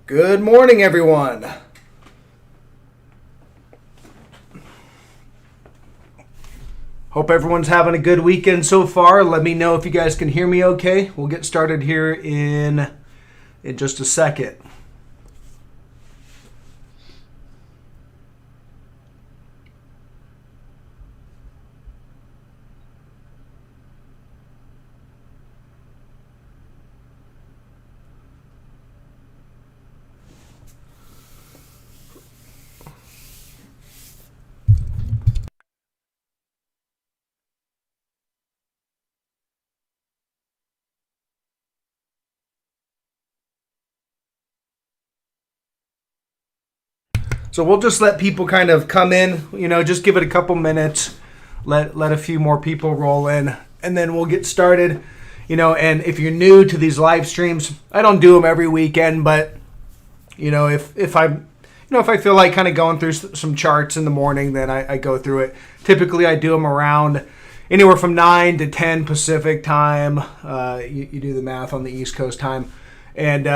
Good morning, everyone. Hope everyone's having a good weekend so far. Let me know if you guys can hear me okay. We'll get started here in just a second. So we'll just let people kind of come in, just give it a couple minutes, let a few more people roll in, and then we'll get started. And if you're new to these live streams, I don't do them every weekend, but if I feel like kind of going through some charts in the morning, then I go through it. Typically I do them around anywhere from 9 to 10 Pacific time. You do the math on the East Coast time. And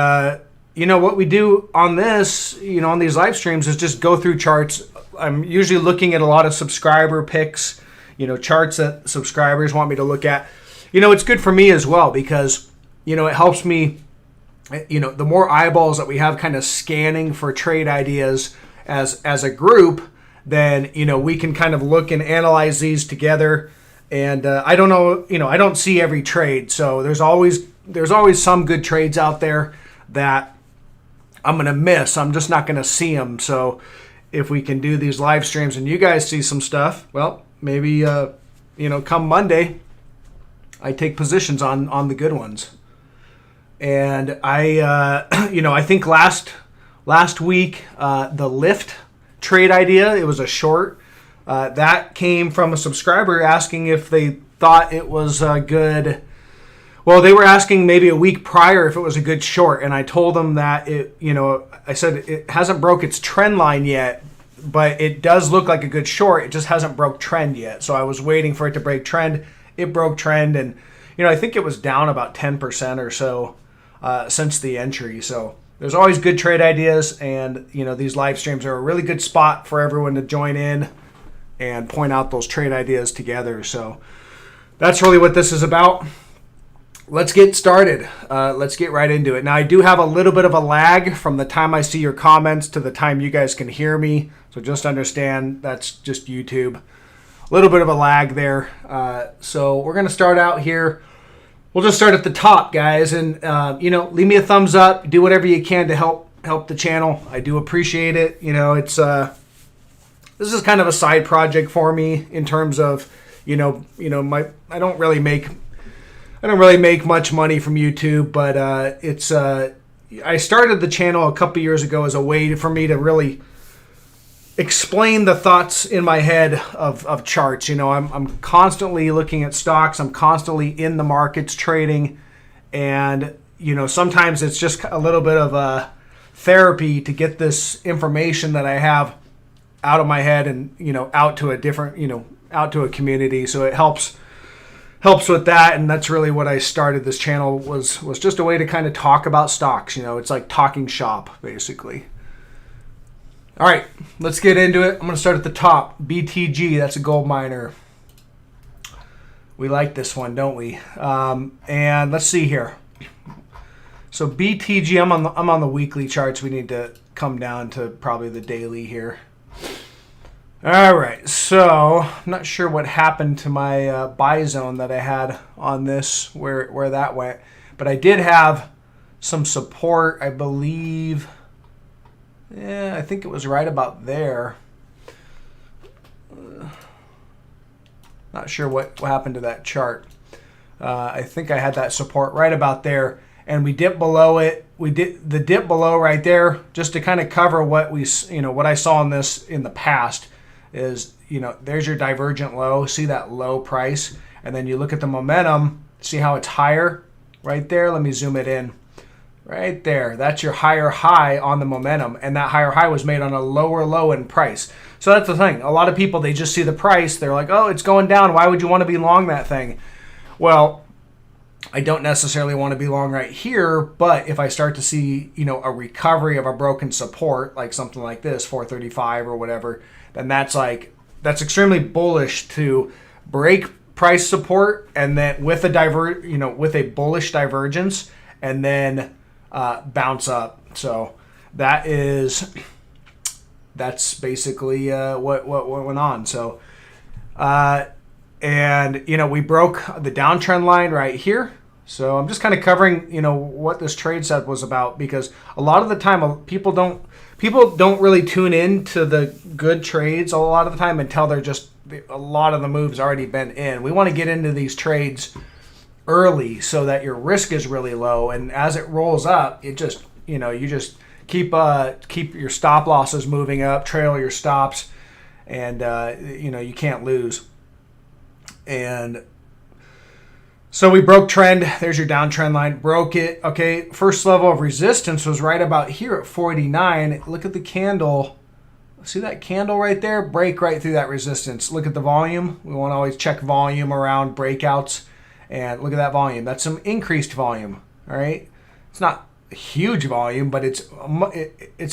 what we do on this, on these live streams is just go through charts. I'm usually looking at a lot of subscriber picks, charts that subscribers want me to look at. It's good for me as well because, it helps me, the more eyeballs that we have kind of scanning for trade ideas as a group, then, we can kind of look and analyze these together. And I don't know, I don't see every trade. So there's always some good trades out there that I'm going to miss. I'm just not going to see them. So if we can do these live streams and you guys see some stuff, well, maybe, come Monday, I take positions on the good ones. And I think last week, the lift trade idea, it was a short, that came from a subscriber asking if they thought it was good. Well, they were asking maybe a week prior if it was a good short, and I told them that I said it hasn't broke its trend line yet, but it does look like a good short. It just hasn't broke trend yet. So I was waiting for it to break trend. It broke trend, and I think it was down about 10% or so since the entry. So there's always good trade ideas, and these live streams are a really good spot for everyone to join in and point out those trade ideas together. So that's really what this is about. Let's get started. Let's get right into it. Now, I do have a little bit of a lag from the time I see your comments to the time you guys can hear me. So just understand that's just YouTube. A little bit of a lag there. So we're going to start out here. We'll just start at the top, guys. And, leave me a thumbs up. Do whatever you can to help the channel. I do appreciate it. It's this is kind of a side project for me in terms of, I don't really make much money from YouTube, but I started the channel a couple years ago as a way for me to really explain the thoughts in my head of charts. I'm constantly looking at stocks. I'm constantly in the markets trading, and sometimes it's just a little bit of a therapy to get this information that I have out of my head and out to a different out to a community. So it helps with that, and that's really what I started this channel was just a way to kind of talk about stocks. It's like talking shop, basically. All right, let's get into it. I'm going to start at the top. BTG, that's a gold miner. We like this one, don't we? And let's see here. So BTG, I'm on the weekly charts. We need to come down to probably the daily here. All right, so I'm not sure what happened to my buy zone that I had on this, where that went. But I did have some support, I believe. Yeah, I think it was right about there. Not sure what happened to that chart. I think I had that support right about there. And we dipped below it. We did the dip below right there just to kind of cover what what I saw in this in the past. Is, there's your divergent low. See that low price? And then you look at the momentum. See how it's higher? Right there. Let me zoom it in. Right there. That's your higher high on the momentum. And that higher high was made on a lower low in price. So that's the thing. A lot of people, they just see the price. They're like, oh, it's going down. Why would you want to be long that thing? Well, I don't necessarily want to be long right here, but if I start to see, a recovery of a broken support, like something like this, 435 or whatever, then that's extremely bullish to break price support and then with a with a bullish divergence and then bounce up. So that's basically what went on. So and we broke the downtrend line right here. So I'm just kind of covering what this trade set was about, because a lot of the time people don't really tune in to the good trades a lot of the time until a lot of the moves already been in. We want to get into these trades early so that your risk is really low, and as it rolls up, it just you just keep your stop losses moving up, trail your stops, and you can't lose. And so we broke trend. There's your downtrend line. Broke it. Okay, first level of resistance was right about here at 489. Look at the candle. See that candle right there? Break right through that resistance. Look at the volume. We want to always check volume around breakouts. And look at that volume. That's some increased volume. All right. It's not a huge volume, but it's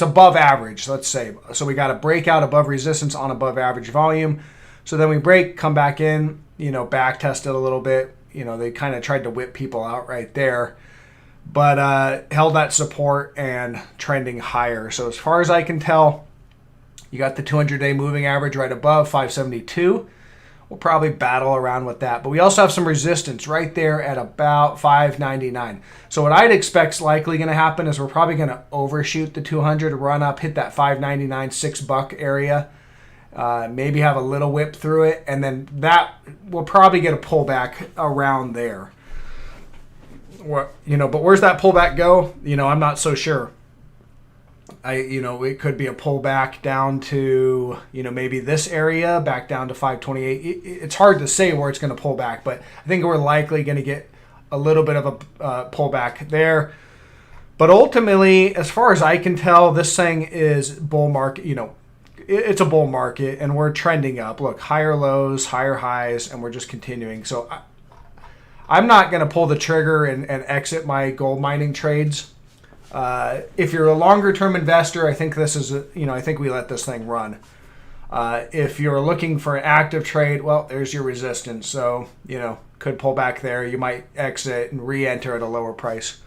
above average, let's say. So we got a breakout above resistance on above average volume. So then we break, come back in, back test it a little bit. They kind of tried to whip people out right there, but held that support and trending higher. So as far as I can tell, you got the 200-day moving average right above 572. We'll probably battle around with that. But we also have some resistance right there at about 599. So what I'd expect is likely going to happen is we're probably going to overshoot the 200, run up, hit that 599, $6 area. Maybe have a little whip through it, and then that will probably get a pullback around there. But where's that pullback go? I'm not so sure. It could be a pullback down to, maybe this area, back down to 528. It's hard to say where it's going to pull back, but I think we're likely going to get a little bit of a pullback there. But ultimately, as far as I can tell, this thing is bull market, it's a bull market, and we're trending up. Look, higher lows, higher highs, and we're just continuing. So I'm not going to pull the trigger and exit my gold mining trades. If you're a longer term investor, I think this is, I think we let this thing run. If you're looking for an active trade, well, there's your resistance. So, could pull back there. You might exit and re-enter at a lower price.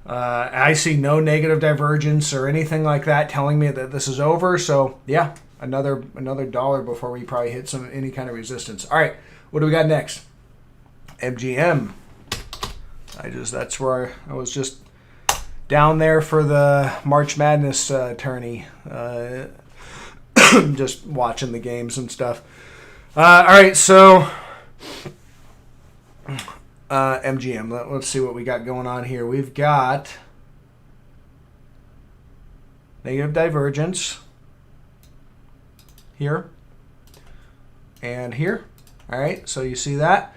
I see no negative divergence or anything like that telling me that this is over. So yeah, another dollar before we probably hit any kind of resistance. All right, what do we got next? MGM. That's where I was just down there for the March Madness tourney, just watching the games and stuff. All right, so MGM. Let's see what we got going on here. We've got negative divergence here and here. All right, so you see that.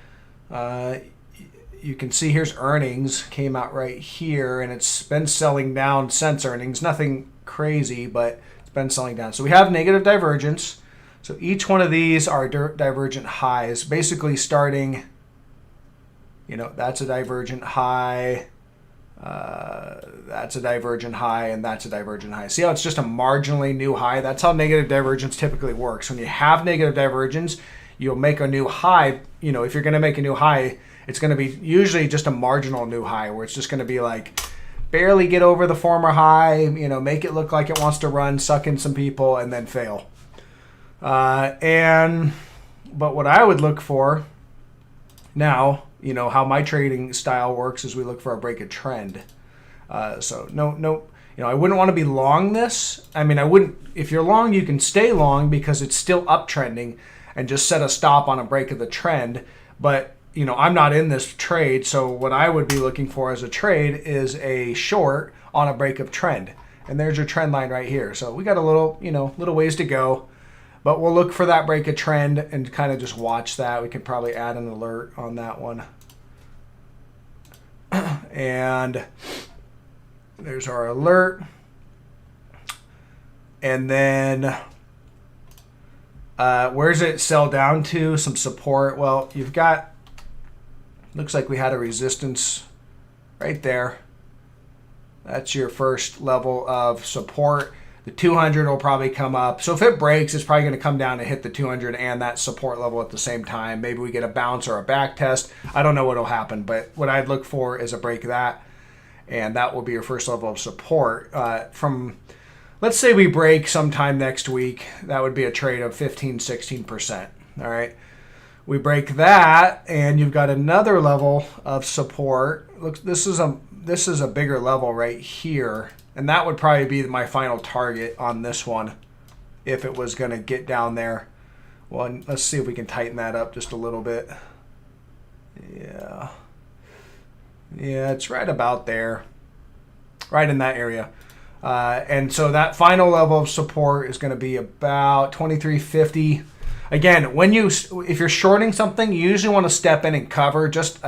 You can see here's earnings came out right here, and it's been selling down since earnings. Nothing crazy, but it's been selling down. So we have negative divergence. So each one of these are divergent highs, basically starting, that's a divergent high, that's a divergent high, and that's a divergent high. See how it's just a marginally new high? That's how negative divergence typically works. When you have negative divergence, you'll make a new high. If you're going to make a new high, it's going to be usually just a marginal new high, where it's just going to be like barely get over the former high, make it look like it wants to run, suck in some people, and then fail. But what I would look for now, how my trading style works is we look for a break of trend. So no, I wouldn't want to be long this. I wouldn't. If you're long, you can stay long because it's still uptrending, and just set a stop on a break of the trend. But I'm not in this trade, so what I would be looking for as a trade is a short on a break of trend. And there's your trend line right here. So we got a little ways to go, but we'll look for that break of trend and kind of just watch that. We could probably add an alert on that one. And there's our alert. And then where's it sell down to? Some support. Well, you've got Looks like we had a resistance right there. That's your first level of support. The 200 will probably come up. So if it breaks, it's probably going to come down and hit the 200 and that support level at the same time. Maybe we get a bounce or a back test. I don't know what will happen, but what I'd look for is a break of that. And that will be your first level of support. From, let's say we break sometime next week. That would be a trade of 15, 16%. All right. We break that, and you've got another level of support. Look, this is a bigger level right here. And that would probably be my final target on this one if it was going to get down there. Well, let's see if we can tighten that up just a little bit. Yeah. Yeah, it's right about there. Right in that area. And so that final level of support is going to be about 23.50. Again, if you're shorting something, you usually want to step in and cover just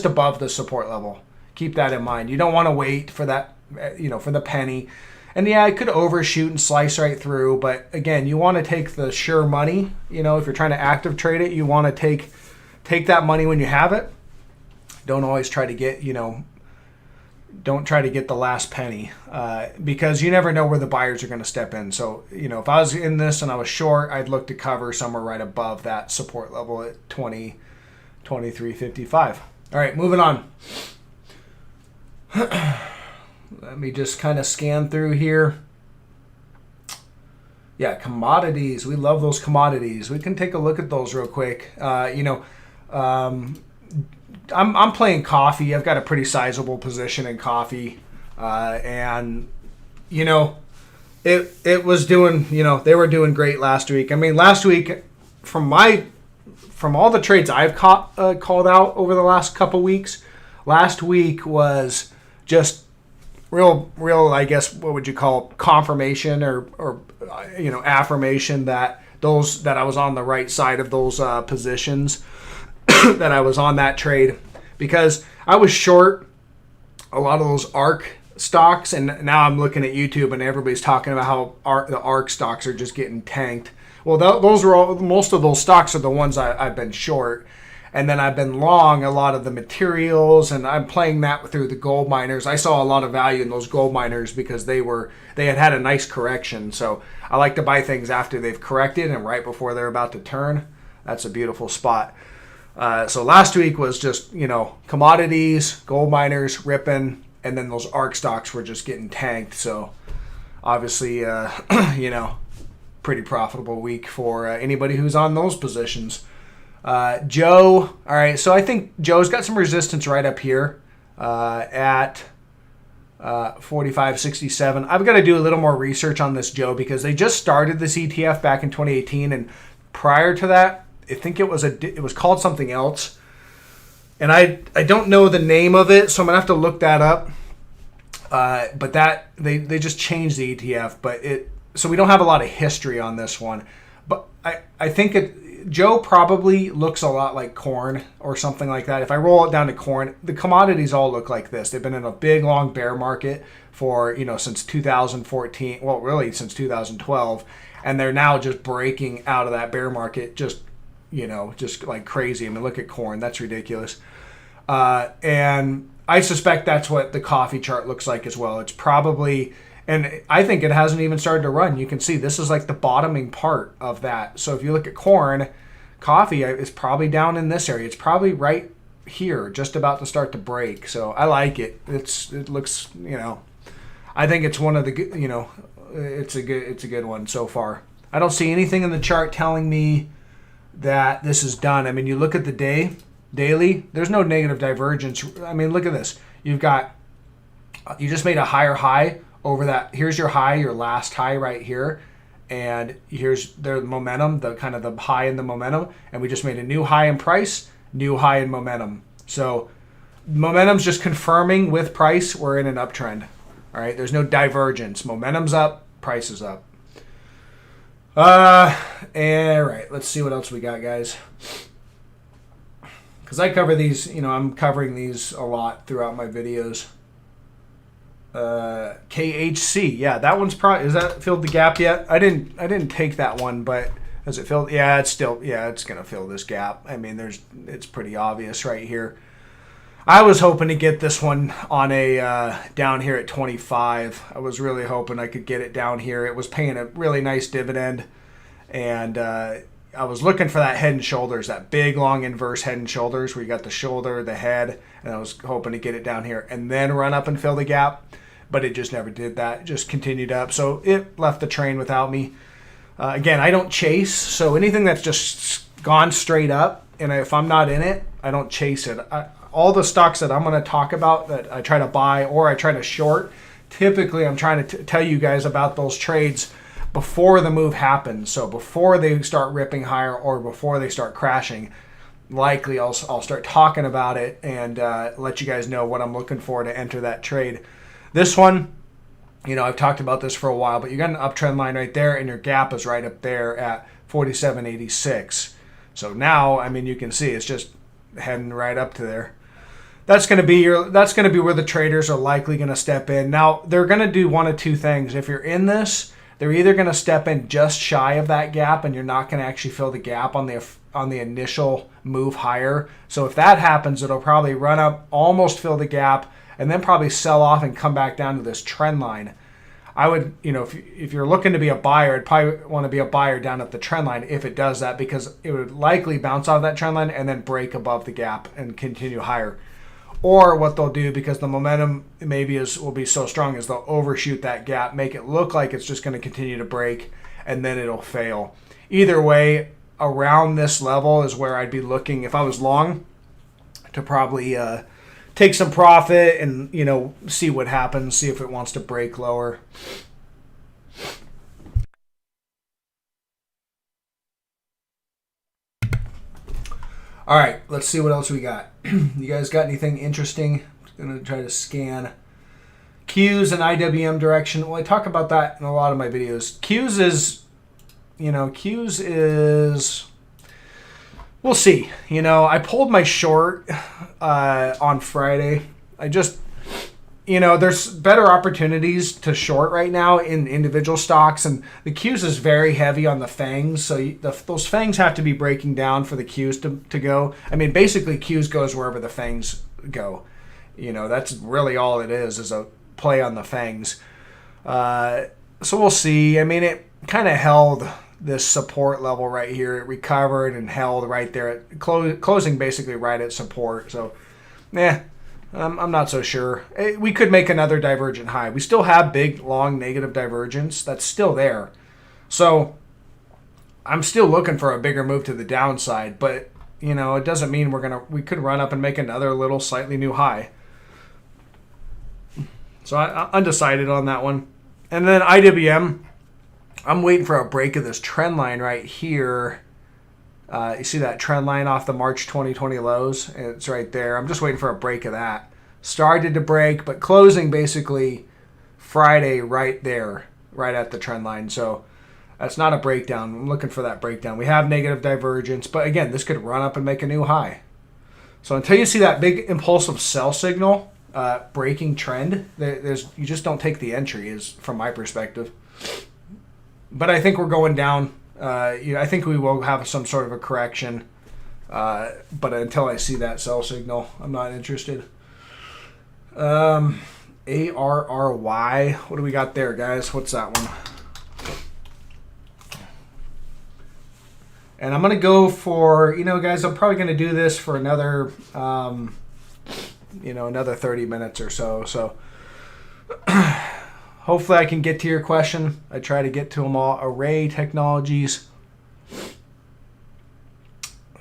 above the support level. Keep that in mind. You don't want to wait for that, for the penny. And yeah, it could overshoot and slice right through. But again, you want to take the sure money. If you're trying to active trade it, you want to take that money when you have it. Don't always try to get, don't try to get the last penny because you never know where the buyers are going to step in. So, if I was in this and I was short, I'd look to cover somewhere right above that support level at 23.55. All right, moving on. Let me just kind of scan through here. Yeah, commodities. We love those commodities. We can take a look at those real quick. I'm playing coffee. I've got a pretty sizable position in coffee, and it was doing. They were doing great last week. I mean, last week from all the trades I've called out over the last couple weeks, last week was just real. I guess what would you call confirmation or affirmation that I was on the right side of those positions. That I was on that trade because I was short a lot of those ARRY stocks, and now I'm looking at YouTube and everybody's talking about how the ARRY stocks are just getting tanked. Well, most of those stocks are the ones I've been short, and then I've been long a lot of the materials, and I'm playing that through the gold miners. I saw a lot of value in those gold miners because they had a nice correction. So I like to buy things after they've corrected and right before they're about to turn. That's a beautiful spot. So last week was just, commodities, gold miners ripping, and then those ARRY stocks were just getting tanked. So obviously, pretty profitable week for anybody who's on those positions. Joe, all right, so I think Joe's got some resistance right up here at 45.67. I've got to do a little more research on this Joe because they just started this ETF back in 2018, and prior to that, I think it was called something else, and I don't know the name of it, so I'm gonna have to look that up. But that they just changed the ETF, so we don't have a lot of history on this one. But I think Joe probably looks a lot like corn or something like that. If I roll it down to corn, the commodities all look like this. They've been in a big long bear market for since 2014. Well, really since 2012, and they're now just breaking out of that bear market just like crazy. I mean, look at corn. That's ridiculous. And I suspect that's what the coffee chart looks like as well. It's probably, and I think it hasn't even started to run. You can see this is like the bottoming part of that. So if you look at corn, coffee is probably down in this area. It's probably right here, just about to start to break. So I like it. It looks, I think it's one of the, it's a good one so far. I don't see anything in the chart telling me that this is done. I mean, you look at the daily, there's no negative divergence. I mean, look at this. You just made a higher high over that. Here's your high, your last high right here. And here's the momentum, the kind of the high in the momentum. And we just made a new high in price, new high in momentum. So momentum's just confirming with price we're in an uptrend. All right, there's no divergence. Momentum's up, price is up. All right, let's see what else we got, guys. Because I cover these, I'm covering these a lot throughout my videos. KHC, yeah, that one's probably, is that filled the gap yet? I didn't take that one, but has it filled? Yeah, it's gonna fill this gap. I mean, it's pretty obvious right here. I was hoping to get this one on a down here at 25. I was really hoping I could get it down here. It was paying a really nice dividend, and I was looking for that head and shoulders, that big long inverse head and shoulders where you got the shoulder, the head, and I was hoping to get it down here and then run up and fill the gap, but it just never did that. It just continued up, so it left the train without me. Again, I don't chase, so anything that's just gone straight up, and if I'm not in it, I don't chase it. All the stocks that I'm going to talk about that I try to buy or I try to short, typically I'm trying to tell you guys about those trades before the move happens. So before they start ripping higher or before they start crashing, likely I'll start talking about it and let you guys know what I'm looking for to enter that trade. This one, I've talked about this for a while, but you got an uptrend line right there and your gap is right up there at 47.86. So now, you can see it's just heading right up to there. That's going to be where the traders are likely going to step in. Now, they're going to do one of two things. If you're in this, they're either going to step in just shy of that gap and you're not going to actually fill the gap on the initial move higher. So if that happens, it'll probably run up, almost fill the gap, and then probably sell off and come back down to this trend line. I would, if you're looking to be a buyer, I'd probably want to be a buyer down at the trend line if it does that, because it would likely bounce off that trend line and then break above the gap and continue higher. Or what they'll do, because the momentum will be so strong, is they'll overshoot that gap, make it look like it's just going to continue to break, and then it'll fail. Either way, around this level is where I'd be looking, if I was long, to probably take some profit and, see what happens, see if it wants to break lower. All right, let's see what else we got. You guys got anything interesting? I'm going to try to scan Qs and IWM direction. Well, I talk about that in a lot of my videos. Qs is, we'll see. I pulled my short on Friday. There's better opportunities to short right now in individual stocks, and the Qs is very heavy on the fangs, so those fangs have to be breaking down for the Qs to go. Basically Qs goes wherever the fangs go. That's really all it is a play on the fangs. So we'll see. It kind of held this support level right here. It recovered and held right there at closing basically right at support. So, I'm not so sure. We could make another divergent high. We still have big, long negative divergence. That's still there. So I'm still looking for a bigger move to the downside, but it doesn't mean we could run up and make another little slightly new high. So I'm undecided on that one. And then IWM, I'm waiting for a break of this trend line right here. You see that trend line off the March 2020 lows? It's right there. I'm just waiting for a break of that. Started to break, but closing basically Friday right there, right at the trend line. So that's not a breakdown. I'm looking for that breakdown. We have negative divergence, but again, this could run up and make a new high. So until you see that big impulsive sell signal, breaking trend, you just don't take the entry, is from my perspective. But I think we're going down. I think we will have some sort of a correction, but until I see that sell signal, I'm not interested. ARRY, what do we got there, guys? What's that one? And I'm going to go for, guys, I'm probably going to do this for another, another 30 minutes or so. So hopefully I can get to your question. I try to get to them all. Array Technologies.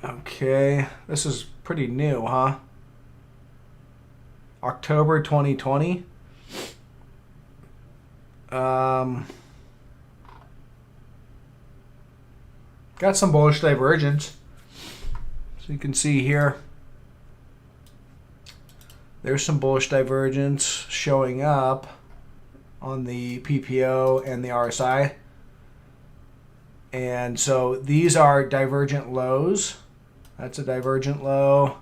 Okay, this is pretty new, huh? October 2020. Got some bullish divergence. So you can see here, there's some bullish divergence showing up on the PPO and the RSI. And so these are divergent lows. That's a divergent low.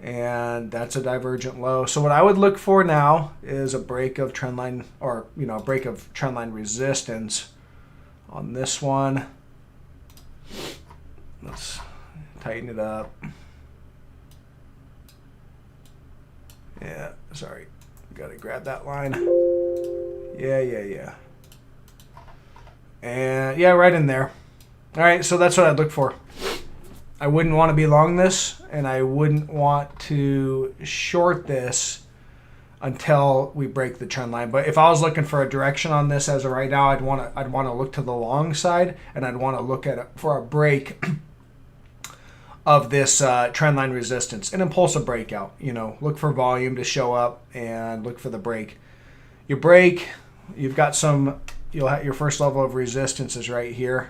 And that's a divergent low. So what I would look for now is a break of trend line, or a break of trend line resistance on this one. Let's tighten it up. Yeah, sorry. Got to grab that line. Yeah. And yeah, right in there. All right, so that's what I'd look for. I wouldn't want to be long this, and I wouldn't want to short this until we break the trend line. But if I was looking for a direction on this as of right now, I'd want to look to the long side, and I'd want to look at it for a break of this trend line resistance, an impulsive breakout. Look for volume to show up and look for the break. You break, you've got some. You'll have your first level of resistance is right here.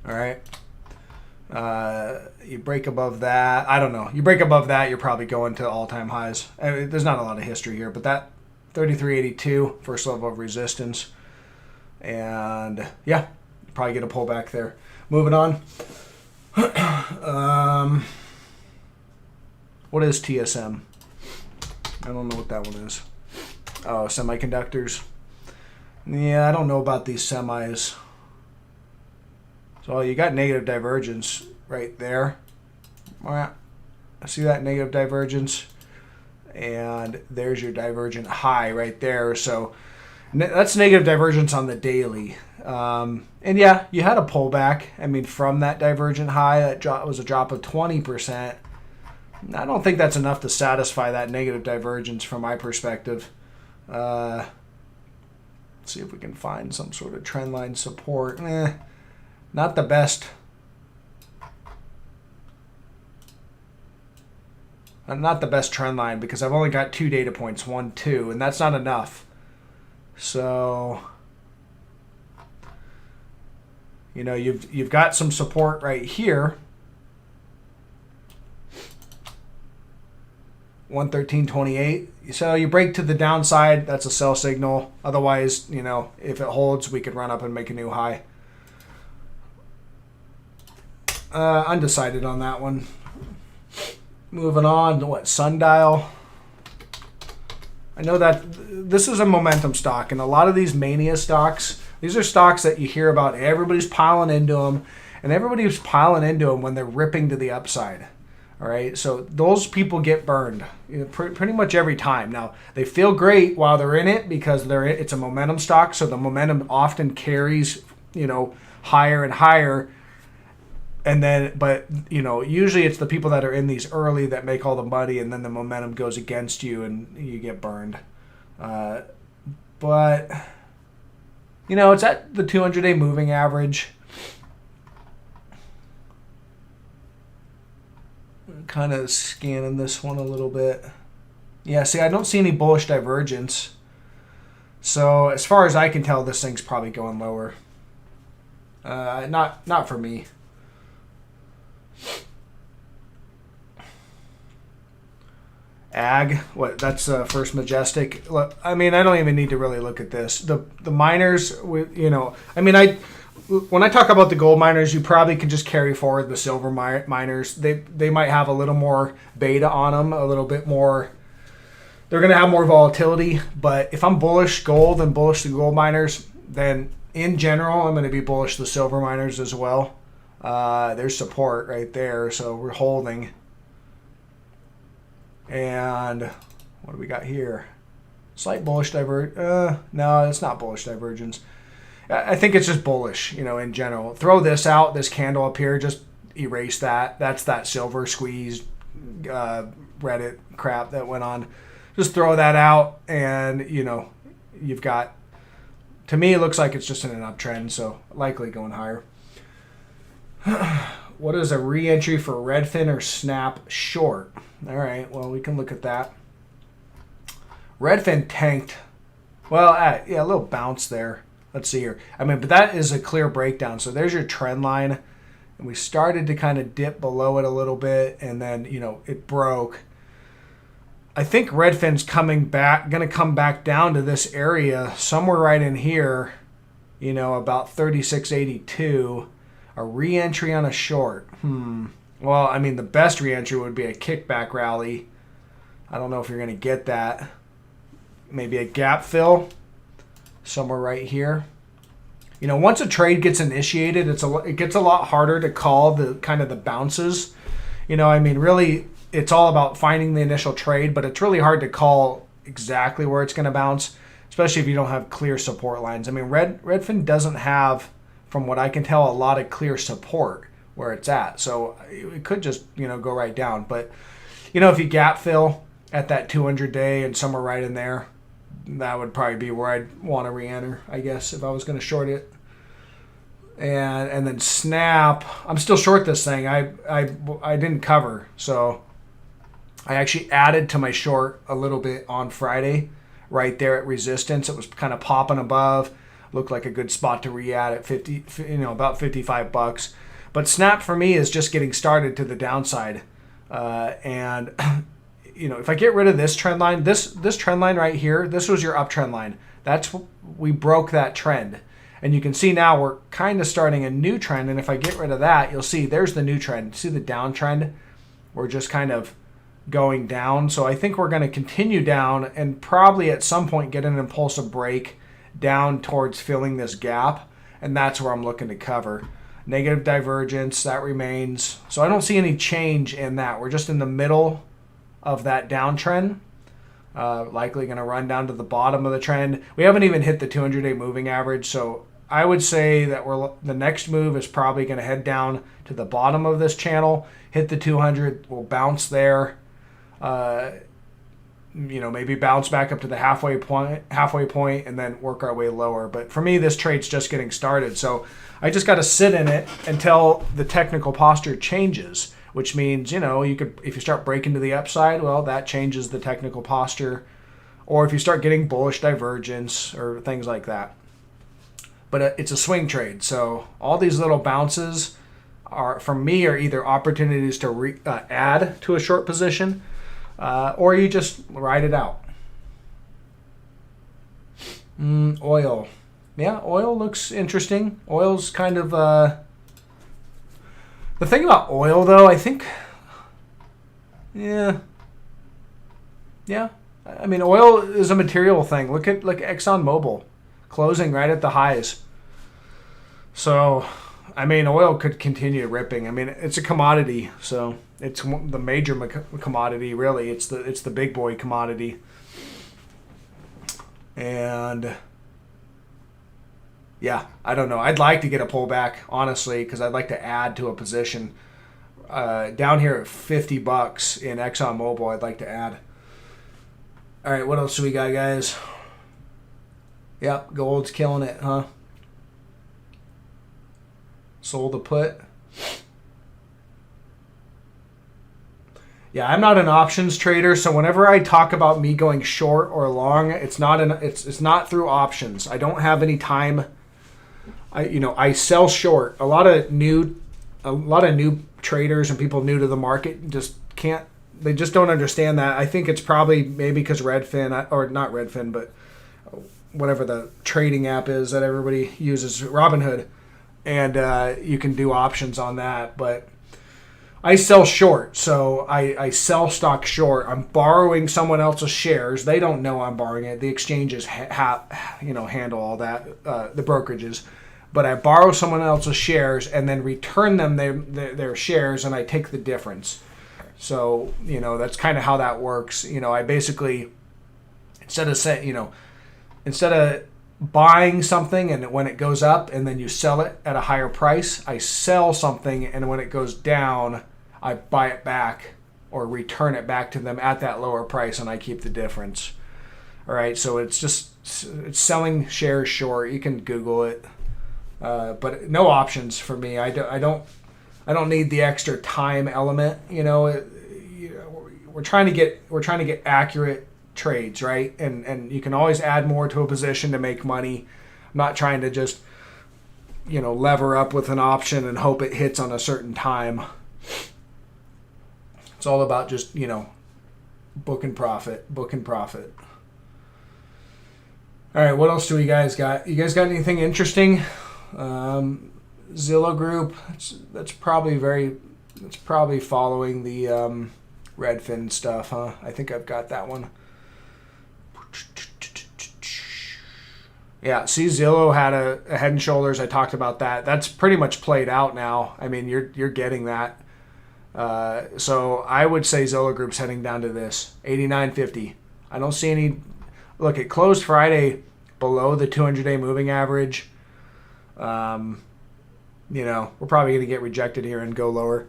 All right. You break above that. I don't know. You break above that, you're probably going to all-time highs. There's not a lot of history here, but that 33.82, first level of resistance. And yeah, you probably get a pullback there. Moving on. What is TSM? I don't know what that one is. Oh, semiconductors. Yeah, I don't know about these semis. So you got negative divergence right there. All right. See that negative divergence? And there's your divergent high right there. So that's negative divergence on the daily. And yeah, you had a pullback. I mean, from that divergent high, that was a drop of 20%. I don't think that's enough to satisfy that negative divergence from my perspective. Let's see if we can find some sort of trend line support. Not the best. Not the best trend line because I've only got 2 data points, 1, 2, and that's not enough. So, you've got some support right here. 113.28. So you break to the downside, that's a sell signal. Otherwise, if it holds, we could run up and make a new high. Undecided on that one. Moving on to Sundial. I know that this is a momentum stock, and a lot of these mania stocks, these are stocks that you hear about. Everybody's piling into them, and everybody's piling into them when they're ripping to the upside. All right, so those people get burned pretty much every time. Now, they feel great while they're in it because it's a momentum stock, so the momentum often carries, higher and higher. And then, but, usually it's the people that are in these early that make all the money, and then the momentum goes against you and you get burned. But, it's at the 200-day moving average. Kind of scanning this one a little bit. Yeah, see, I don't see any bullish divergence. So, as far as I can tell, this thing's probably going lower. Not for me. Ag, that's First Majestic. Look, I mean, I don't even need to really look at this. The miners, when I talk about the gold miners, you probably can just carry forward the silver miners. They might have a little more beta on them, a little bit more. They're going to have more volatility. But if I'm bullish gold and bullish the gold miners, then in general, I'm going to be bullish the silver miners as well. There's support right there, so we're holding. And what do we got here? Slight bullish divergence. No, it's not bullish divergence. I think it's just bullish, in general. Throw this out, this candle up here, just erase that. That's that silver squeeze Reddit crap that went on. Just throw that out, and, you've got, to me, it looks like it's just in an uptrend, so likely going higher. What is a re-entry for Redfin or Snap short? All right, well, we can look at that. Redfin tanked. Well, yeah, a little bounce there. Let's see here. But that is a clear breakdown. So there's your trend line. And we started to kind of dip below it a little bit, and then, it broke. I think Redfin's going to come back down to this area somewhere right in here, about 36.82. A re-entry on a short. Well, the best re-entry would be a kickback rally. I don't know if you're going to get that. Maybe a gap fill somewhere right here. Once a trade gets initiated, it gets a lot harder to call the kind of the bounces. I mean, really, it's all about finding the initial trade, but it's really hard to call exactly where it's going to bounce, especially if you don't have clear support lines. I mean, Redfin doesn't have, from what I can tell, a lot of clear support where it's at. So it could just, go right down. But, if you gap fill at that 200-day and somewhere right in there, that would probably be where I'd want to re-enter, I guess, if I was going to short it. And then Snap, I'm still short this thing. I didn't cover, so I actually added to my short a little bit on Friday, right there at resistance. It was kind of popping above, looked like a good spot to re-add at about $55. But Snap for me is just getting started to the downside, and if I get rid of this trend line, this trend line right here, this was your uptrend line. We broke that trend. And you can see now we're kind of starting a new trend. And if I get rid of that, you'll see there's the new trend. See the downtrend? We're just kind of going down. So I think we're going to continue down and probably at some point get an impulsive break down towards filling this gap. And that's where I'm looking to cover. Negative divergence, that remains. So I don't see any change in that. We're just in the middle of that downtrend. Likely going to run down to the bottom of the trend. We haven't even hit the 200-day moving average, so I would say that the next move is probably going to head down to the bottom of this channel, hit the 200, we'll bounce there, maybe bounce back up to the halfway point, and then work our way lower. But for me, this trade's just getting started, so I just got to sit in it until the technical posture changes. Which means, you could, if you start breaking to the upside, well, that changes the technical posture. Or if you start getting bullish divergence or things like that. But it's a swing trade. So all these little bounces for me, are either opportunities to add to a short position, or you just ride it out. Oil. Yeah, oil looks interesting. Oil's kind of... The thing about oil, though, I think, yeah. I mean, oil is a material thing. Look at ExxonMobil closing right at the highs. So, I mean, oil could continue ripping. I mean, it's a commodity, so it's the major commodity. Really, it's the big boy commodity, and. Yeah, I don't know. I'd like to get a pullback, honestly, because I'd like to add to a position. Down here at $50 in ExxonMobil, I'd like to add. All right, what else do we got, guys? Yep, gold's killing it, huh? Sold a put. Yeah, I'm not an options trader, so whenever I talk about me going short or long, it's not through options. I don't have any time. I sell short. A lot of new traders and people new to the market just don't understand that. I think it's probably maybe because Redfin, or not Redfin, but whatever the trading app is that everybody uses, Robinhood, and you can do options on that. But I sell short, so I sell stock short. I'm borrowing someone else's shares. They don't know I'm borrowing it. The exchanges handle all that, the brokerages. But I borrow someone else's shares and then return them their shares, and I take the difference. So, that's kind of how that works. I basically, instead of buying something and when it goes up and then you sell it at a higher price, I sell something and when it goes down, I buy it back or return it back to them at that lower price, and I keep the difference. All right, so it's selling shares short. You can Google it. But no options for me. I don't need the extra time element. We're trying to get accurate trades, right? And you can always add more to a position to make money. I'm not trying to just lever up with an option and hope it hits on a certain time. It's all about just book and profit. All right, what else do we guys got? You guys got anything interesting? Zillow Group, that's probably following the Redfin stuff, huh? I think I've got that one. Yeah, see, Zillow had a head and shoulders. I talked about that. That's pretty much played out now. I mean, you're getting that. So I would say Zillow Group's heading down to this 89.50. I don't see any. Look, it closed Friday below the 200-day moving average. We're probably going to get rejected here and go lower.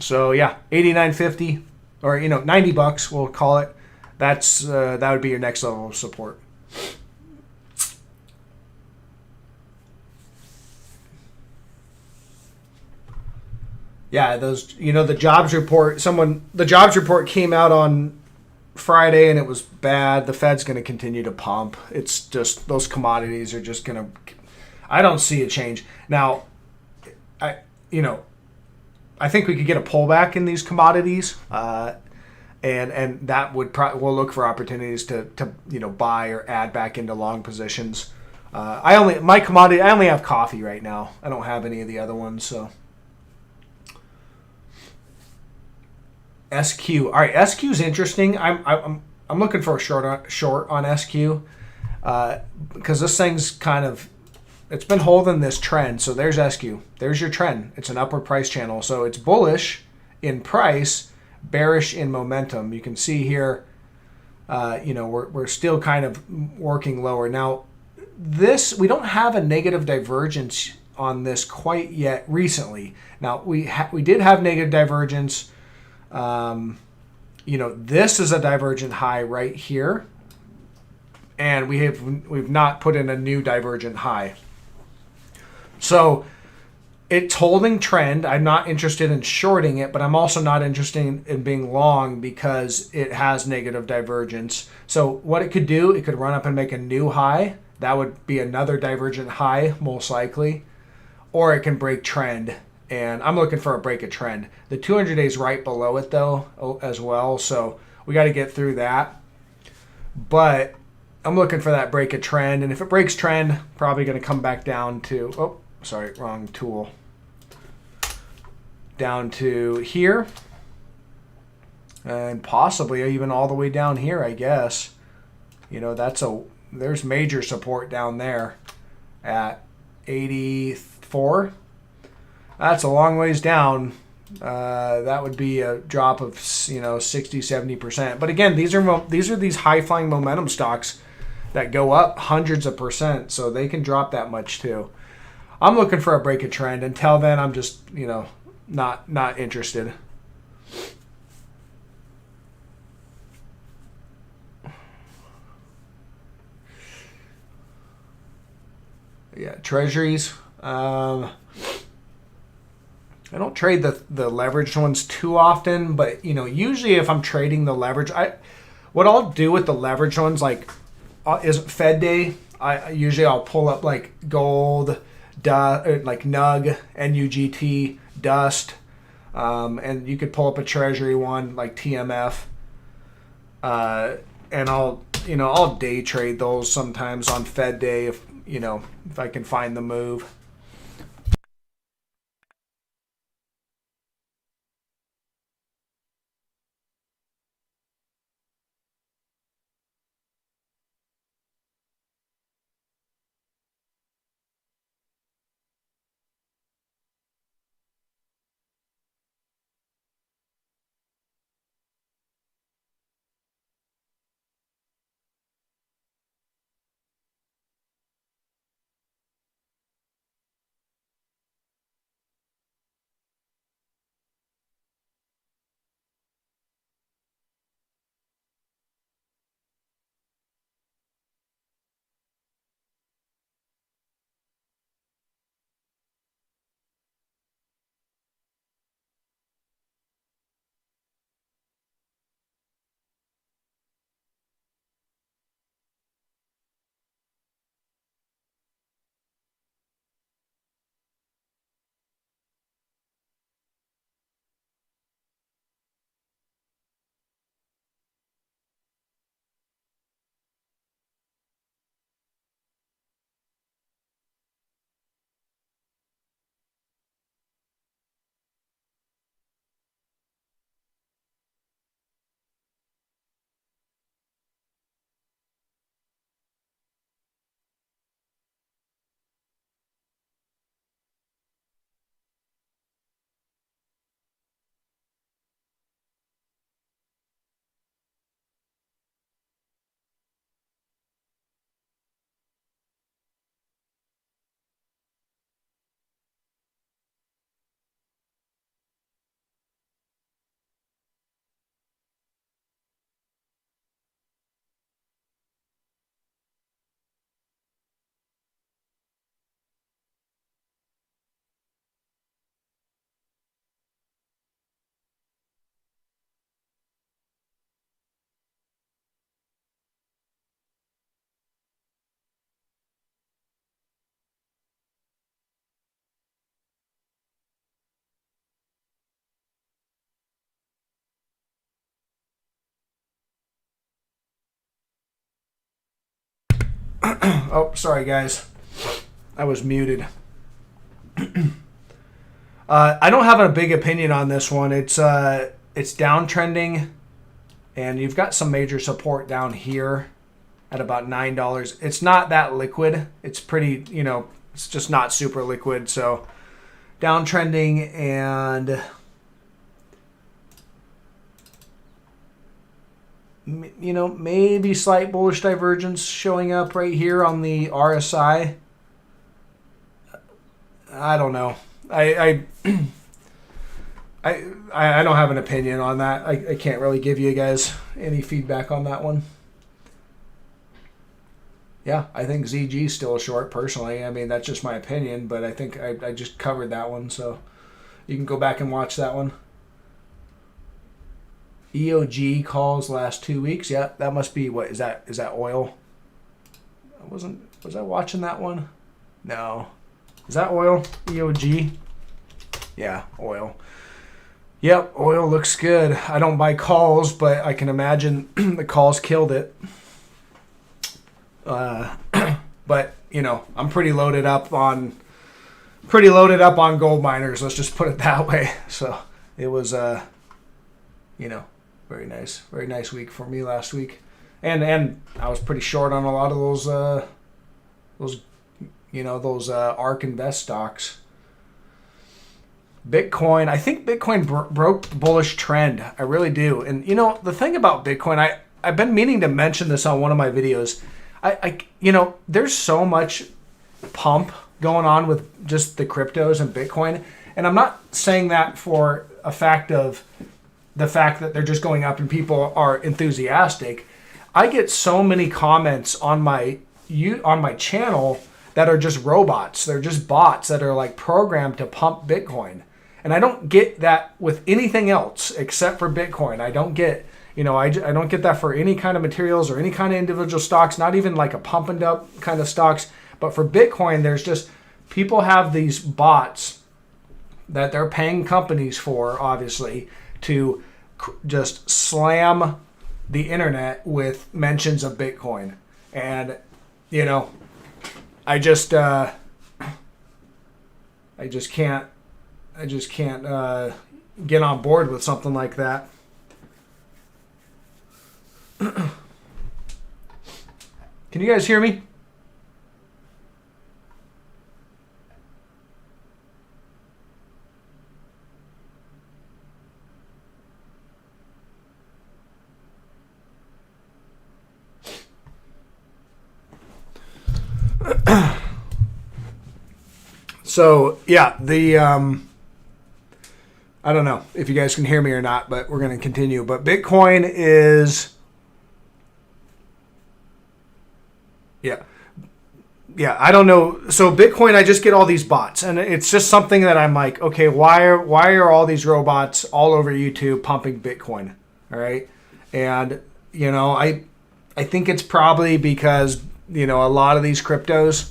So yeah, 89.50 or $90 we'll call it. That would be your next level of support. Yeah, the jobs report. The jobs report came out on Friday and it was bad. The Fed's going to continue to pump. It's just those commodities are just going to. I don't see a change now. I think we could get a pullback in these commodities, and that would we'll look for opportunities to buy or add back into long positions. I only have coffee right now. I don't have any of the other ones. So SQ. All right, SQ is interesting. I'm looking for a short on SQ because this thing's it's been holding this trend. So there's SQ. There's your trend. It's an upward price channel. So it's bullish in price, bearish in momentum. You can see here, we're still kind of working lower. Now, we don't have a negative divergence on this quite yet recently. Now, we did have negative divergence. This is a divergent high right here. And we've not put in a new divergent high. So it's holding trend. I'm not interested in shorting it, but I'm also not interested in being long because it has negative divergence. So what it could do, it could run up and make a new high. That would be another divergent high, most likely. Or it can break trend. And I'm looking for a break of trend. The 200 days right below it, though, as well. So we got to get through that. But I'm looking for that break of trend. And if it breaks trend, probably going to come back down to... Sorry, wrong tool. Down to here. And possibly even all the way down here, I guess. There's major support down there at 84. That's a long ways down. That would be a drop of 60-70%. But again, these are these high-flying momentum stocks that go up hundreds of percent, so they can drop that much too. I'm looking for a break of trend. Until then, I'm just, not interested. Yeah, treasuries. I don't trade the leveraged ones too often, but usually if I'm trading the leverage, what I'll do with the leveraged ones is Fed day. I'll pull up like gold, like NUG, NUGT, Dust, and you could pull up a Treasury one like TMF, and I'll day trade those sometimes on Fed day if I can find the move. Oh, sorry guys, I was muted. I don't have a big opinion on this one. It's downtrending, and you've got some major support down here at about $9. It's not that liquid. It's pretty, it's just not super liquid. So downtrending, and maybe slight bullish divergence showing up right here on the RSI. I don't know. I don't have an opinion on that. I can't really give you guys any feedback on that one. Yeah, I think ZG is still short personally. I mean, that's just my opinion, but I think I just covered that one, so you can go back and watch that one. EOG calls last 2 weeks. Yeah, that must be, what is that? Is that oil? Was I watching that one? No. Is that oil? EOG? Yeah, oil. Yep, oil looks good. I don't buy calls, but I can imagine the calls killed it. But I'm pretty loaded up on gold miners. Let's just put it that way. So it was very nice week for me last week, and I was pretty short on a lot of those ARK Invest stocks. Bitcoin, I think Bitcoin broke the bullish trend. I really do. And the thing about Bitcoin, I've been meaning to mention this on one of my videos. There's so much pump going on with just the cryptos and Bitcoin, and I'm not saying that for a fact of the fact that they're just going up and people are enthusiastic. I get so many comments on my channel that are just robots. They're just bots that are like programmed to pump Bitcoin. And I don't get that with anything else except for Bitcoin. I don't get, I don't get that for any kind of materials or any kind of individual stocks, not even like a pump and dump kind of stocks. But for Bitcoin, there's just, people have these bots that they're paying companies for, obviously, to just slam the internet with mentions of Bitcoin. And, I just can't get on board with something like that. Can you guys hear me? So yeah, I don't know if you guys can hear me or not, but we're going to continue. But Bitcoin is, yeah, I don't know. So Bitcoin, I just get all these bots, and it's just something that I'm like, okay, why are all these robots all over YouTube pumping Bitcoin? All right, and I think it's probably because a lot of these cryptos,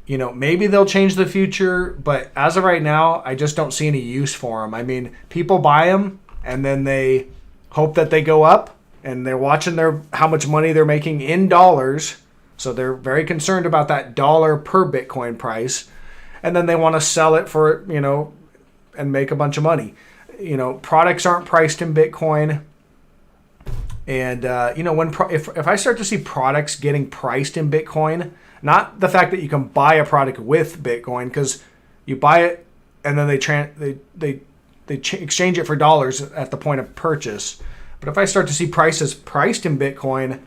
maybe they'll change the future, but as of right now, I just don't see any use for them. I mean, people buy them and then they hope that they go up, and they're watching how much money they're making in dollars. So they're very concerned about that dollar per Bitcoin price. And then they want to sell it for, and make a bunch of money. Products aren't priced in Bitcoin. And, if I start to see products getting priced in Bitcoin, not the fact that you can buy a product with Bitcoin, because you buy it and then they exchange it for dollars at the point of purchase. But if I start to see prices priced in Bitcoin,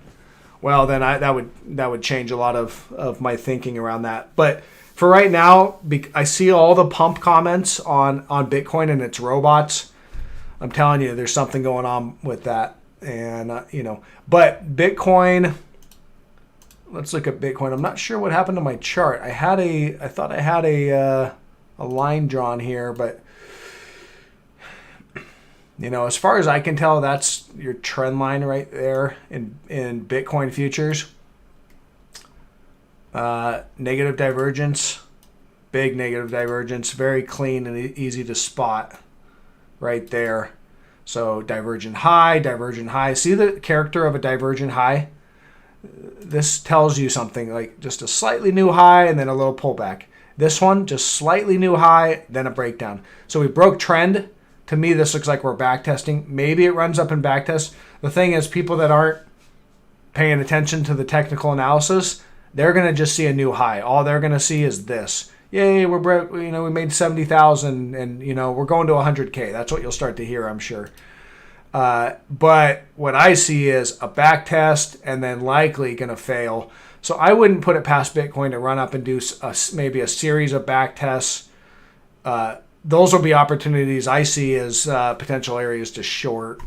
well, then that would change a lot of my thinking around that. But for right now, I see all the pump comments on Bitcoin and its robots. I'm telling you, there's something going on with that. And, but Bitcoin, let's look at Bitcoin. I'm not sure what happened to my chart. I thought I had a line drawn here, but as far as I can tell, that's your trend line right there in Bitcoin futures. Negative divergence, big negative divergence, very clean and easy to spot right there. So divergent high. See the character of a divergent high? This tells you something, like just a slightly new high and then a little pullback. This one, just slightly new high, then a breakdown. So we broke trend. To me, this looks like we're back testing. Maybe it runs up and back tests. The thing is, people that aren't paying attention to the technical analysis, they're going to just see a new high. All they're going to see is this. Yay, we're broke. We made 70,000 and, we're going to 100K. That's what you'll start to hear, I'm sure. But what I see is a back test and then likely going to fail. So I wouldn't put it past Bitcoin to run up and do maybe a series of back tests. Those will be opportunities I see as potential areas to short.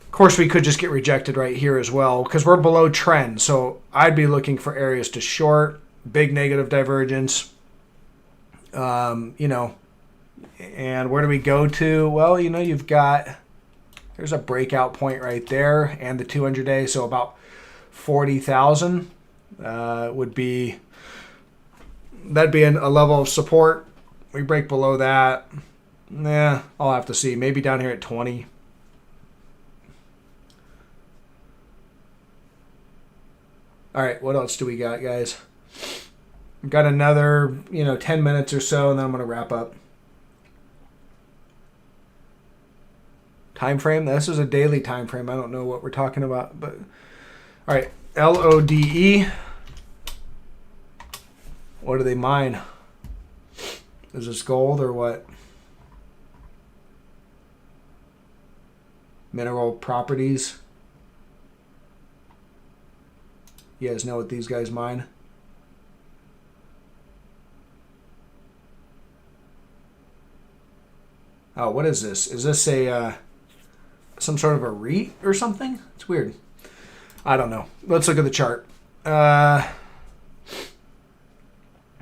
Of course, we could just get rejected right here as well because we're below trend. So I'd be looking for areas to short, big negative divergence. And where do we go to? Well, there's a breakout point right there and the 200-day. So about 40,000 that'd be a level of support. We break below that. I'll have to see. Maybe down here at 20. All right, what else do we got, guys? We've got another, 10 minutes or so, and then I'm going to wrap up. Time frame. This is a daily time frame. I don't know what we're talking about, but all right, LODE. What do they mine? Is this gold or what? Mineral properties. You guys know what these guys mine? Oh, what is this? Is this some sort of a REIT or something? It's weird. I don't know. Let's look at the chart.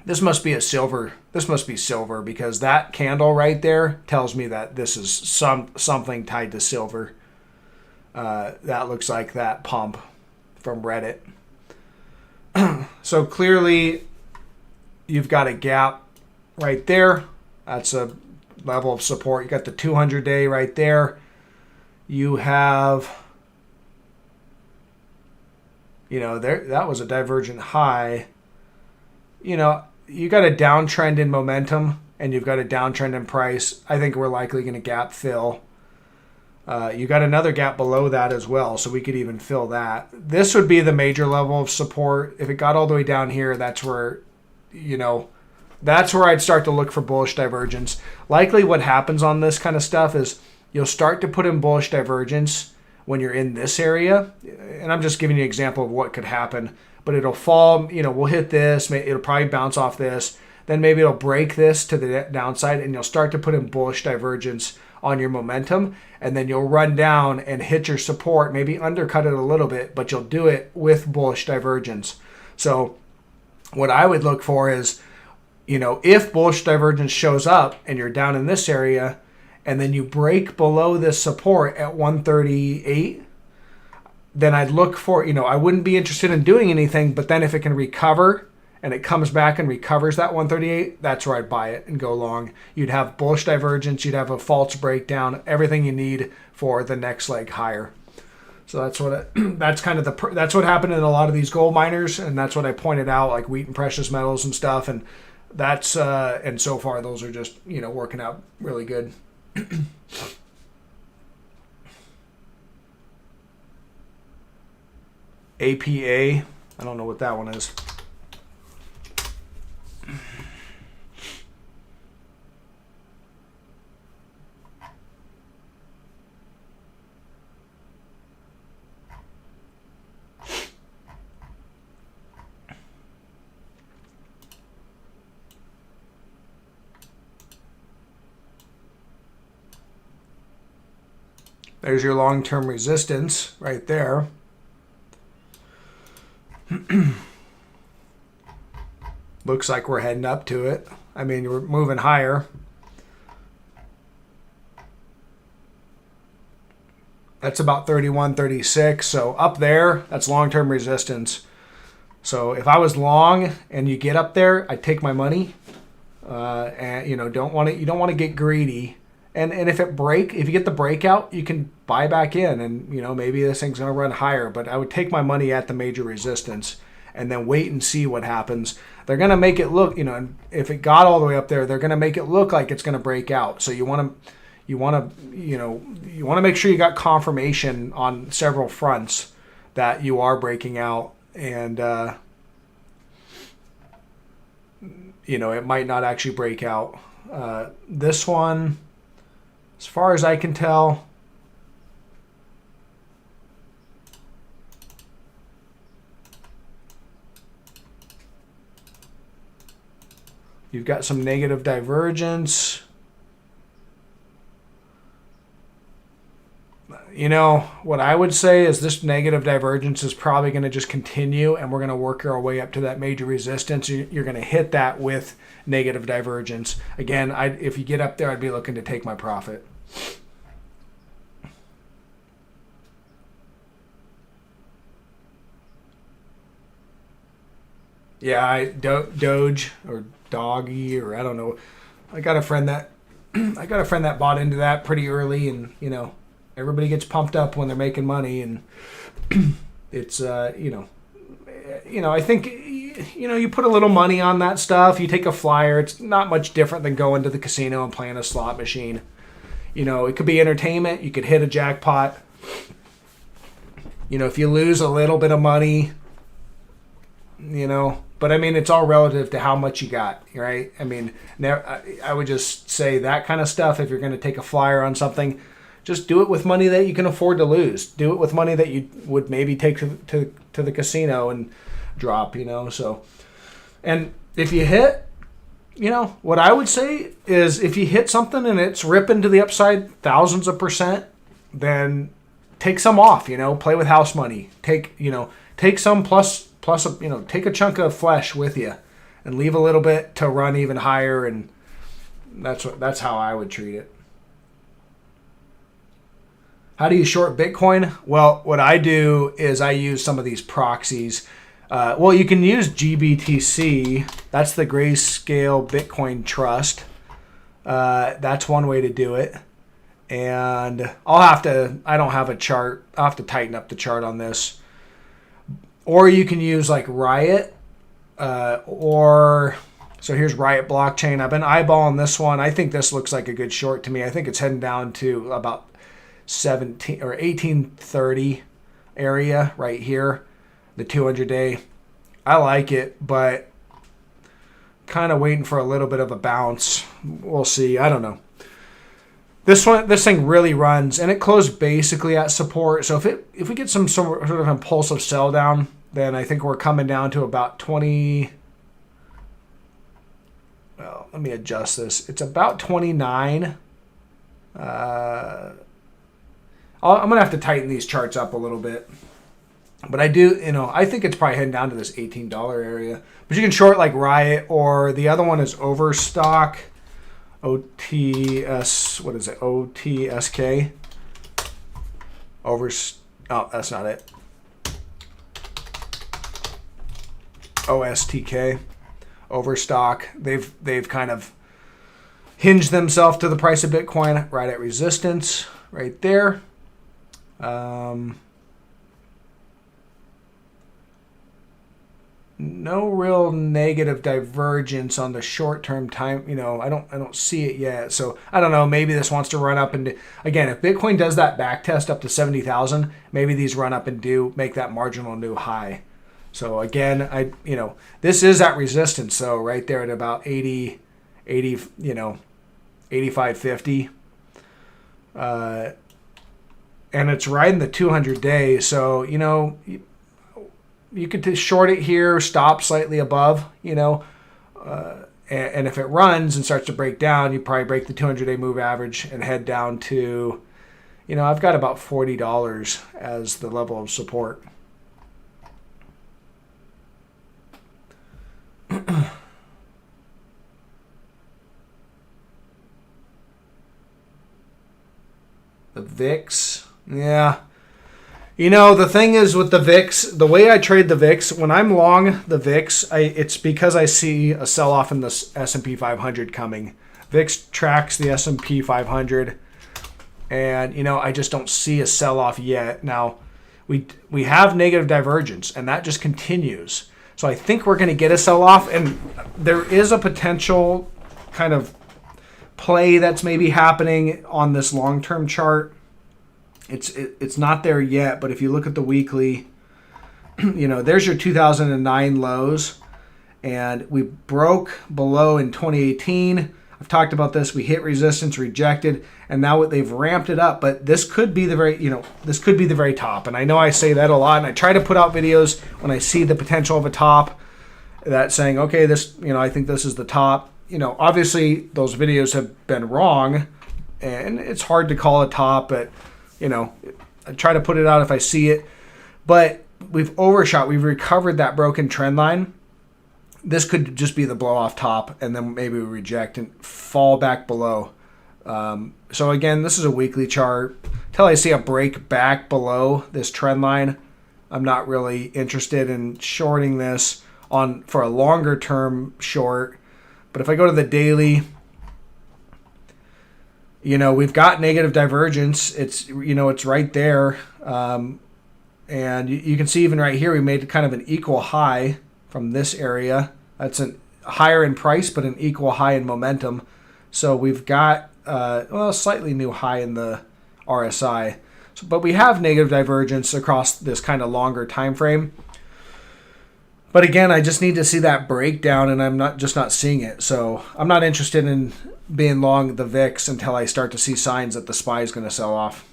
This must be a silver. This must be silver because that candle right there tells me that this is something tied to silver. That looks like that pump from Reddit. So clearly you've got a gap right there. That's a level of support. You got the 200-day right there. You have, that was a divergent high. You got a downtrend in momentum and you've got a downtrend in price. I think we're likely going to gap fill. You got another gap below that as well, so we could even fill that. This would be the major level of support. If it got all the way down here, that's where I'd start to look for bullish divergence. Likely what happens on this kind of stuff is you'll start to put in bullish divergence when you're in this area. And I'm just giving you an example of what could happen. But it'll fall, we'll hit this. It'll probably bounce off this. Then maybe it'll break this to the downside and you'll start to put in bullish divergence on your momentum. And then you'll run down and hit your support, maybe undercut it a little bit, but you'll do it with bullish divergence. So what I would look for is, if bullish divergence shows up and you're down in this area and then you break below this support at 138, then I'd look for, I wouldn't be interested in doing anything, but then if it can recover and it comes back and recovers that 138, that's where I'd buy it and go long. You'd have bullish divergence, you'd have a false breakdown, everything you need for the next leg higher. So that's what happened in a lot of these gold miners, and that's what I pointed out, like wheat and precious metals and stuff, and that's and so far those are just working out really good. APA, I don't know what that one is. There's your long-term resistance right there. Looks like we're heading up to it. I mean, we're moving higher. That's about 31, 36. So up there, that's long-term resistance. So if I was long and you get up there, I'd take my money. And you don't want to get greedy And if if you get the breakout, you can buy back in, and maybe this thing's going to run higher. But I would take my money at the major resistance and then wait and see what happens. They're going to make it look, if it got all the way up there, they're going to make it look like it's going to break out. So you want to make sure you got confirmation on several fronts that you are breaking out, and it might not actually break out. This one, as far as I can tell, you've got some negative divergence. What I would say is this negative divergence is probably going to just continue, and we're going to work our way up to that major resistance. You're going to hit that with negative divergence. Again, if you get up there, I'd be looking to take my profit. Yeah, Doge or Doggy, or I don't know. I got a friend that bought into that pretty early, and everybody gets pumped up when they're making money, and it's I think you put a little money on that stuff. You take a flyer. It's not much different than going to the casino and playing a slot machine. It could be entertainment. You could hit a jackpot. If you lose a little bit of money, but I mean, it's all relative to how much you got, right? I mean, I would just say that kind of stuff. If you're going to take a flyer on something, just do it with money that you can afford to lose. Do it with money that you would maybe take to the casino and drop, So, and if you hit, what I would say is if you hit something and it's ripping to the upside thousands of %, then take some off, play with house money. Take some plus, take a chunk of flesh with you and leave a little bit to run even higher. And that's how I would treat it. How do you short Bitcoin? Well, what I do is I use some of these proxies. You can use GBTC. That's the Grayscale Bitcoin Trust. That's one way to do it. And I don't have a chart. I'll have to tighten up the chart on this. Or you can use like Riot. So here's Riot Blockchain. I've been eyeballing this one. I think this looks like a good short to me. I think it's heading down to about 17 or 1830 area right here, the 200-day. I like it, but kind of waiting for a little bit of a bounce. We'll see. I don't know. This thing really runs, and it closed basically at support. So if we get some sort of impulsive sell down, then I think we're coming down to about 20. Well, let me adjust this. It's about 29. I'm going to have to tighten these charts up a little bit. But I do, I think it's probably heading down to this $18 area. But you can short like Riot, or the other one is Overstock. OTS, what is it? OTSK. Oh, that's not it. OSTK. Overstock. They've kind of hinged themselves to the price of Bitcoin right at resistance, right there. No real negative divergence on the short-term time. I don't see it yet. So I don't know. Maybe this wants to run up and again, if Bitcoin does that back test up to 70,000, maybe these run up and do make that marginal new high. So again, this is at resistance. So right there at about 85.50. And it's riding the 200-day. So, you could short it here, stop slightly above, and if it runs and starts to break down, you probably break the 200-day move average and head down to, I've got about $40 as the level of support. The VIX, yeah. The thing is with the VIX, the way I trade the VIX, when I'm long the VIX, it's because I see a sell-off in the S&P 500 coming VIX tracks the S&P 500. And, you know, I just don't see a sell-off yet. Now, we have negative divergence, and that just continues. So I think we're going to get a sell-off, and there is a potential kind of play that's maybe happening on this long-term chart. It's not there yet, but if you look at the weekly, you know, there's your 2009 lows, and we broke below in 2018. I've talked about this. We hit resistance, rejected, and now they've ramped it up. But this could be the very, you know, this could be the very top. And I know I say that a lot, and I try to put out videos when I see the potential of a top that's saying, okay, this, you know, I think this is the top. You know, obviously those videos have been wrong, and it's hard to call a top, but, you know, I try to put it out if I see it. But we've overshot. We've recovered that broken trend line. This could just be the blow off top, and then maybe we reject and fall back below. So again, this is a weekly chart. Until I see a break back below this trend line, I'm not really interested in shorting this for a longer term short. But if I go to the daily, you know, we've got negative divergence. It's, you know, it's right there. And you can see even right here, we made kind of an equal high from this area. That's a higher in price, but an equal high in momentum. So we've got, well, a slightly new high in the RSI. So, but we have negative divergence across this kind of longer time frame. But again, I just need to see that breakdown, and I'm not seeing it. So I'm not interested in being long the VIX until I start to see signs that the SPY is going to sell off.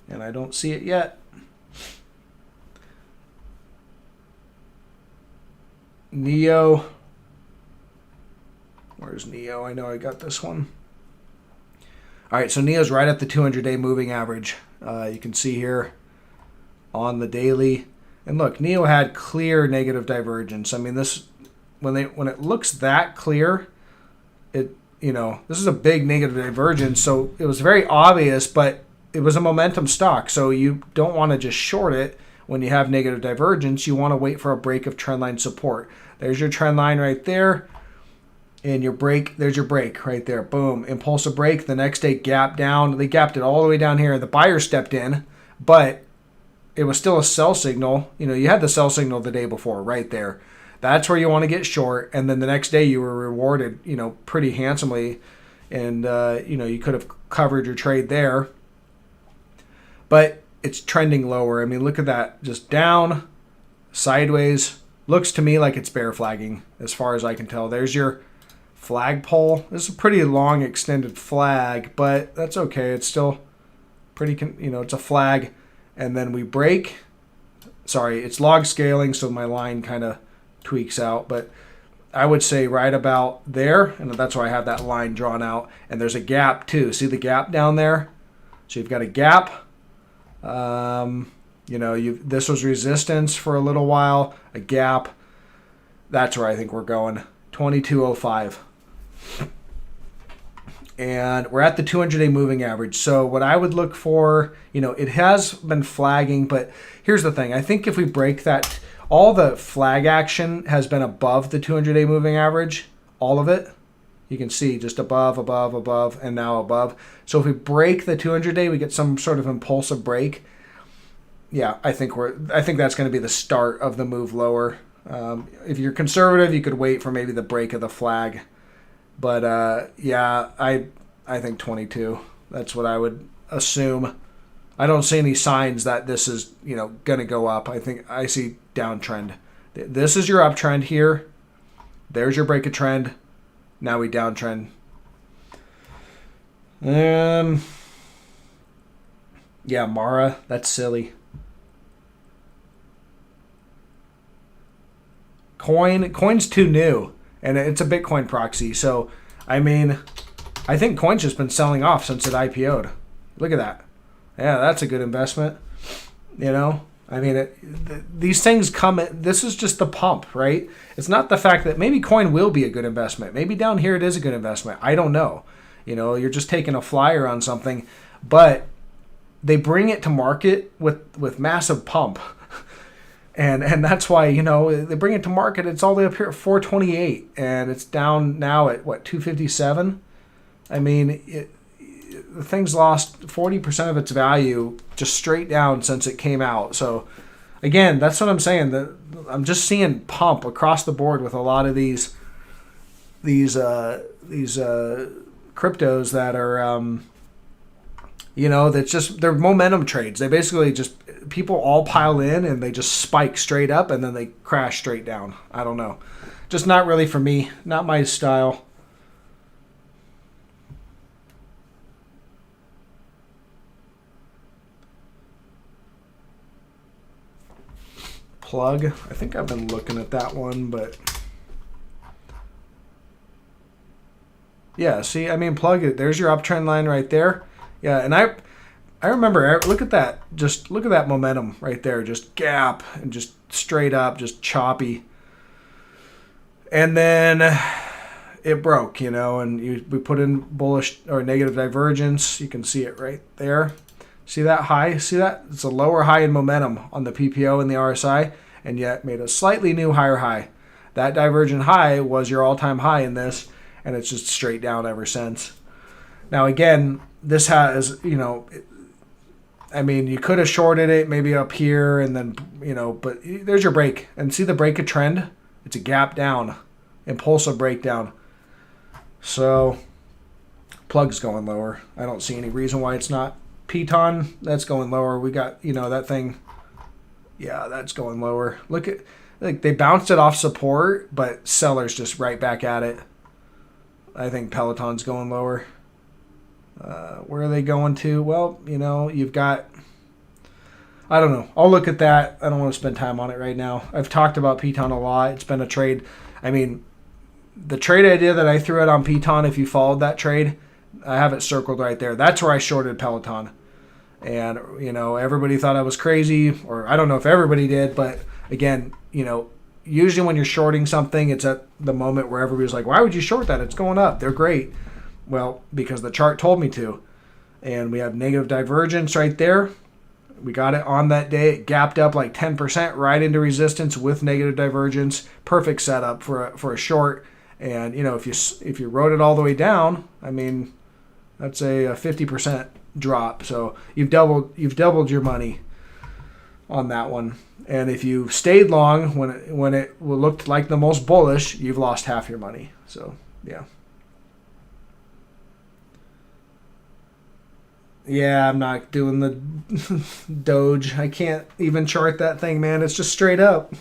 And I don't see it yet. Neo. Where's Neo? I know I got this one. All right, so Neo's right at the 200-day moving average. You can see here on the daily. And look, Neo had clear negative divergence. I mean, this when it looks that clear, it, you know, this is a big negative divergence. So it was very obvious, but it was a momentum stock. So you don't want to just short it when you have negative divergence. You want to wait for a break of trendline support. There's your trend line right there. And your break, there's your break right there. Boom. Impulsive break. The next day, gap down. They gapped it all the way down here. The buyer stepped in, but it was still a sell signal. You know, you had the sell signal the day before right there. That's where you want to get short. And then the next day you were rewarded, you know, pretty handsomely. And, you know, you could have covered your trade there. But it's trending lower. I mean, look at that. Just down, sideways. Looks to me like it's bear flagging as far as I can tell. There's your flagpole. This is a pretty long extended flag, but that's okay. It's still pretty, you know, it's a flag. And then we break. Sorry, it's log scaling, so my line kind of tweaks out. But I would say right about there, and that's why I have that line drawn out. And there's a gap too. See the gap down there? So you've got a gap. You know, this was resistance for a little while, a gap. That's where I think we're going. 2205. And we're at the 200-day moving average. So what I would look for, you know, it has been flagging, but here's the thing. I think if we break that, all the flag action has been above the 200-day moving average, all of it. You can see just above, above, above, and now above. So if we break the 200-day, we get some sort of impulsive break. Yeah, I think that's going to be the start of the move lower. If you're conservative, you could wait for maybe the break of the flag. But yeah, I think 22. That's what I would assume. I don't see any signs that this is, you know, going to go up. I think I see downtrend. This is your uptrend here. There's your break of trend. Now we downtrend. Yeah, Mara, that's silly. Coin's too new, and it's a Bitcoin proxy. So, I mean, I think Coin's just been selling off since it IPO'd. Look at that. Yeah, that's a good investment. You know, I mean, these things come. This is just the pump, right? It's not the fact that maybe Coin will be a good investment. Maybe down here it is a good investment. I don't know. You know, you're just taking a flyer on something, but they bring it to market with massive pump. And that's why, you know, they bring it to market. It's all the way up here at 428, and it's down now at, what, 257? I mean, the thing's lost 40% of its value just straight down since it came out. So again, that's what I'm saying. I'm just seeing pump across the board with a lot of these cryptos that are, that's just, they're momentum trades. They basically just, people all pile in and they just spike straight up and then they crash straight down. I don't know. Just not really for me. Not my style. Plug. I think I've been looking at that one, but yeah, see, I mean, plug it. There's your uptrend line right there. Yeah, and I remember, look at that. Just look at that momentum right there. Just gap and just straight up, just choppy. And then it broke, and we put in bullish or negative divergence. You can see it right there. See that high? See that? It's a lower high in momentum on the PPO and the RSI, and yet made a slightly new higher high. That divergent high was your all-time high in this, and it's just straight down ever since. Now, again, this has, I mean, you could have shorted it maybe up here and then, but there's your break. And see the break of trend? It's a gap down, impulsive breakdown. So, plug's going lower. I don't see any reason why it's not. Piton, that's going lower. We got, that thing. Yeah, that's going lower. Look at, they bounced it off support, but sellers just right back at it. I think Peloton's going lower. Where are they going to? Well, you've got, I don't know. I'll look at that. I don't want to spend time on it right now. I've talked about Piton a lot. It's been a trade. I mean, the trade idea that I threw out on Piton, if you followed that trade, I have it circled right there. That's where I shorted Peloton. And, everybody thought I was crazy, or I don't know if everybody did, but again, usually when you're shorting something, it's at the moment where everybody's like, why would you short that? It's going up. They're great. Well, because the chart told me to. And we have negative divergence right there. We got it on that day. It gapped up like 10% right into resistance with negative divergence. Perfect setup for a short. And, if you wrote it all the way down, I mean, that's a 50% drop. So you've doubled your money on that one. And if you stayed long when it looked like the most bullish, you've lost half your money. So, yeah. Yeah, I'm not doing the Doge. I can't even chart that thing, man. It's just straight up.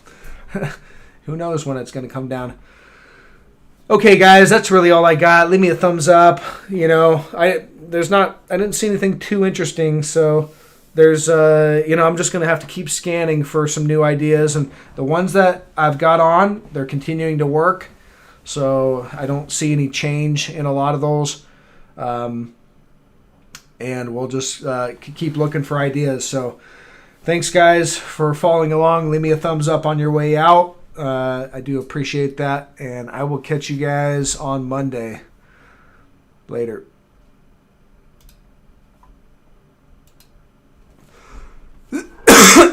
Who knows when it's going to come down. Okay, guys, that's really all I got. Leave me a thumbs up. I didn't see anything too interesting, so there's I'm just going to have to keep scanning for some new ideas, and the ones that I've got on, they're continuing to work. So I don't see any change in a lot of those. And we'll just keep looking for ideas. So thanks, guys, for following along. Leave me a thumbs up on your way out. I do appreciate that. And I will catch you guys on Monday. Later.